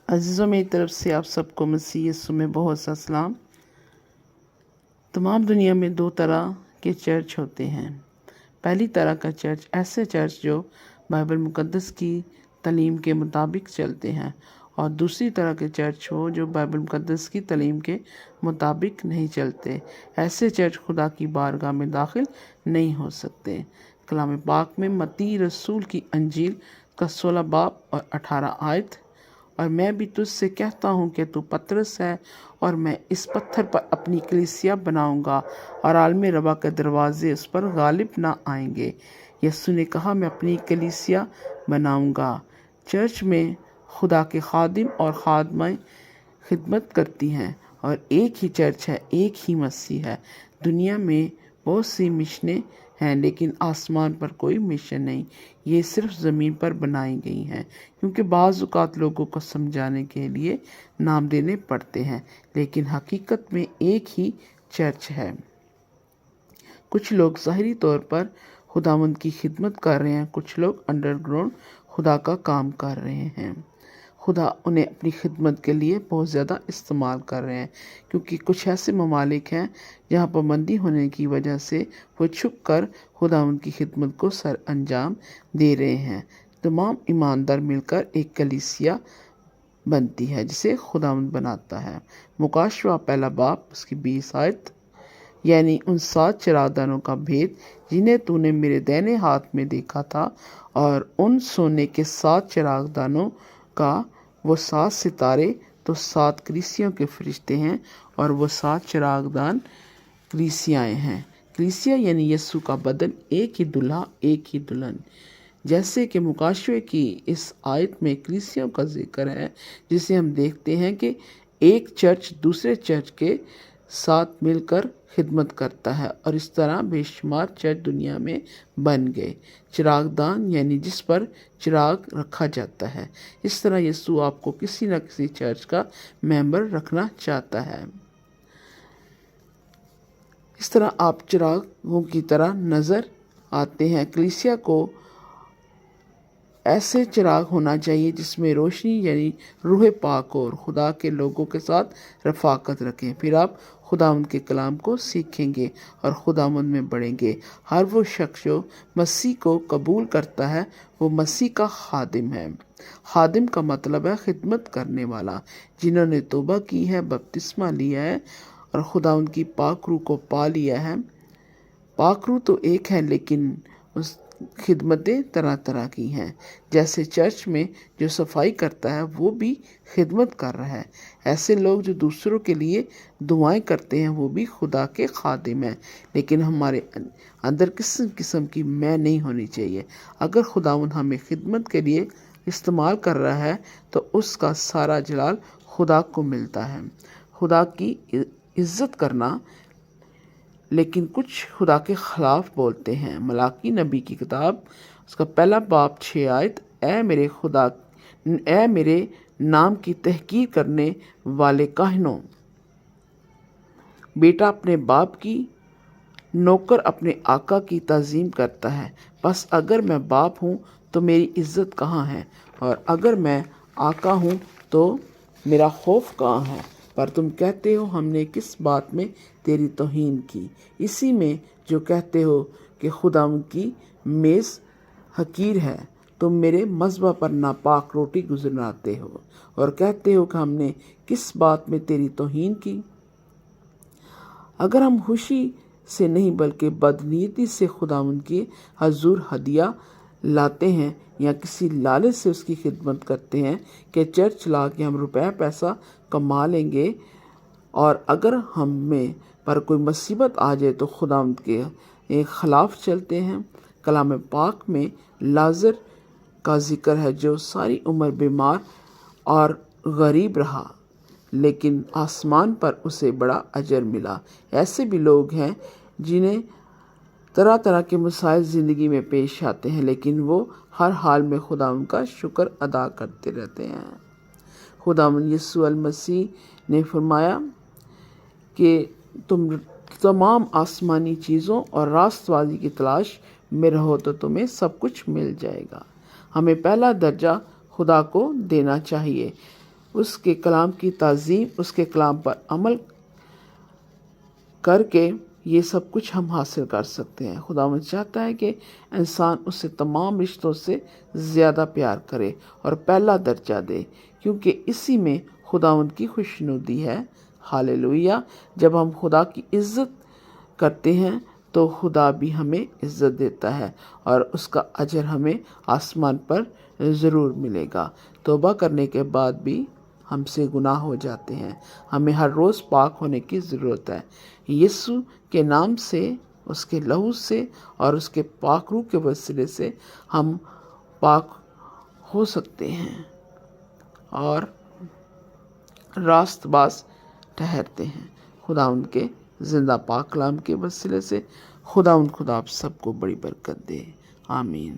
عزیزوں، میری طرف سے آپ سب کو مسیح یسوع میں بہت سا سلام۔ تمام دنیا میں دو طرح کے چرچ ہوتے ہیں۔ پہلی طرح کا چرچ ایسے چرچ جو بائبل مقدس کی تعلیم کے مطابق چلتے ہیں، اور دوسری طرح کے چرچ ہو جو بائبل مقدس کی تعلیم کے مطابق نہیں چلتے۔ ایسے چرچ خدا کی بارگاہ میں داخل نہیں ہو سکتے۔ کلام پاک میں متی رسول کی انجیل کا 16 باب اور 18 آیت: اور میں بھی تجھ سے کہتا ہوں کہ تو پترس ہے، اور میں اس پتھر پر اپنی کلیسیا بناؤں گا، اور عالم ربا کے دروازے اس پر غالب نہ آئیں گے۔ یسوع نے کہا، میں اپنی کلیسیا بناؤں گا۔ چرچ میں خدا کے خادم اور خادمائیں خدمت کرتی ہیں، اور ایک ہی چرچ ہے، ایک ہی مسیح ہے۔ دنیا میں بہت سی مشنیں ہیں، لیکن آسمان پر کوئی مشن نہیں۔ یہ صرف زمین پر بنائی گئی ہیں، کیونکہ بعض اوقات لوگوں کو سمجھانے کے لیے نام دینے پڑتے ہیں، لیکن حقیقت میں ایک ہی چرچ ہے۔ کچھ لوگ ظاہری طور پر خداوند کی خدمت کر رہے ہیں، کچھ لوگ انڈر گراؤنڈ خدا کا کام کر رہے ہیں۔ خدا انہیں اپنی خدمت کے لیے بہت زیادہ استعمال کر رہے ہیں، کیونکہ کچھ ایسے ممالک ہیں جہاں پابندی ہونے کی وجہ سے وہ چھپ کر خداوند کی خدمت کو سر انجام دے رہے ہیں۔ تمام ایماندار مل کر ایک کلیسیا بنتی ہے جسے خداوند بناتا ہے۔ مکاشفہ پہلا باب اس کی 20 آیت: یعنی ان 7 چراغدانوں کا بھید جنہیں تو نے میرے دائنے ہاتھ میں دیکھا تھا، اور ان سونے کے 7 چراغدانوں کا وہ 7 ستارے تو 7 کلیسیوں کے فرشتے ہیں، اور وہ 7 چراغدان کلیسیائیں ہیں۔ کلیسیا یعنی یسوع کا بدن، ایک ہی دلہا، ایک ہی دلہن۔ جیسے کہ مکاشفے کی اس آیت میں کلیسیوں کا ذکر ہے، جسے ہم دیکھتے ہیں کہ ایک چرچ دوسرے چرچ کے ساتھ مل کر خدمت کرتا ہے، اور اس طرح بے شمار چرچ دنیا میں بن گئے۔ چراغدان یعنی جس پر چراغ رکھا جاتا ہے۔ اس طرح یسوع آپ کو کسی نہ کسی چرچ کا ممبر رکھنا چاہتا ہے۔ اس طرح آپ چراغوں کی طرح نظر آتے ہیں۔ کلیسیا کو ایسے چراغ ہونا چاہیے جس میں روشنی یعنی روح پاک اور خدا کے لوگوں کے ساتھ رفاقت رکھیں۔ پھر آپ خداوند کے کلام کو سیکھیں گے اور خداوند میں بڑھیں گے۔ ہر وہ شخص جو مسیح کو قبول کرتا ہے وہ مسیح کا خادم ہے۔ خادم کا مطلب ہے خدمت کرنے والا، جنہوں نے توبہ کی ہے، بپتسمہ لیا ہے اور خداوند کی پاک روح کو پا لیا ہے۔ پاک روح تو ایک ہے، لیکن اس خدمتیں طرح طرح کی ہیں۔ جیسے چرچ میں جو صفائی کرتا ہے وہ بھی خدمت کر رہا ہے، ایسے لوگ جو دوسروں کے لیے دعائیں کرتے ہیں وہ بھی خدا کے خادم ہیں۔ لیکن ہمارے اندر قسم قسم کی میں نہیں ہونی چاہیے۔ اگر خداوند ہمیں خدمت کے لیے استعمال کر رہا ہے تو اس کا سارا جلال خدا کو ملتا ہے۔ خدا کی عزت کرنا، لیکن کچھ خدا کے خلاف بولتے ہیں۔ ملاکی نبی کی کتاب اس کا پہلا باب 6 آیت: اے میرے نام کی تحقیر کرنے والے کاہنوں، بیٹا اپنے باپ کی، نوکر اپنے آقا کی تعظیم کرتا ہے۔ بس اگر میں باپ ہوں تو میری عزت کہاں ہے؟ اور اگر میں آقا ہوں تو میرا خوف کہاں ہے؟ پر تم کہتے ہو ہم نے کس بات میں تیری توہین کی؟ اسی میں جو کہتے ہو کہ خداوند کی میز حقیر ہے۔ تم میرے مذبح پر ناپاک روٹی گزراتے ہو، اور کہتے ہو کہ ہم نے کس بات میں تیری توہین کی؟ اگر ہم خوشی سے نہیں بلکہ بدنیتی سے خداوند کے حضور ہدیہ لاتے ہیں، یا کسی لالچ سے اس کی خدمت کرتے ہیں کہ چرچ لا کے ہم روپے پیسہ کما لیں گے، اور اگر ہمیں پر کوئی مصیبت آ جائے تو خداوند کے خلاف چلتے ہیں۔ کلام پاک میں لازر کا ذکر ہے جو ساری عمر بیمار اور غریب رہا، لیکن آسمان پر اسے بڑا اجر ملا۔ ایسے بھی لوگ ہیں جنہیں طرح طرح کے مسائل زندگی میں پیش آتے ہیں، لیکن وہ ہر حال میں خداوند کا شکر ادا کرتے رہتے ہیں۔ خداوند یسوع المسیح نے فرمایا کہ تم تمام آسمانی چیزوں اور راست بازی کی تلاش میں رہو تو تمہیں سب کچھ مل جائے گا۔ ہمیں پہلا درجہ خدا کو دینا چاہیے۔ اس کے کلام کی تعظیم، اس کے کلام پر عمل کر کے یہ سب کچھ ہم حاصل کر سکتے ہیں۔ خداوند چاہتا ہے کہ انسان اس سے تمام رشتوں سے زیادہ پیار کرے اور پہلا درجہ دے، کیونکہ اسی میں خداوند کی خوشنودی ہے۔ ہاللویہ۔ جب ہم خدا کی عزت کرتے ہیں تو خدا بھی ہمیں عزت دیتا ہے اور اس کا اجر ہمیں آسمان پر ضرور ملے گا۔ توبہ کرنے کے بعد بھی ہم سے گناہ ہو جاتے ہیں، ہمیں ہر روز پاک ہونے کی ضرورت ہے۔ یسوع کے نام سے، اس کے لہو سے اور اس کے پاک روح کے وسیلے سے ہم پاک ہو سکتے ہیں اور راست باز ٹھہرتے ہیں۔ خداوند کے زندہ پاک کلام کے وسیلے سے خدا آپ سب کو بڑی برکت دے۔ آمین۔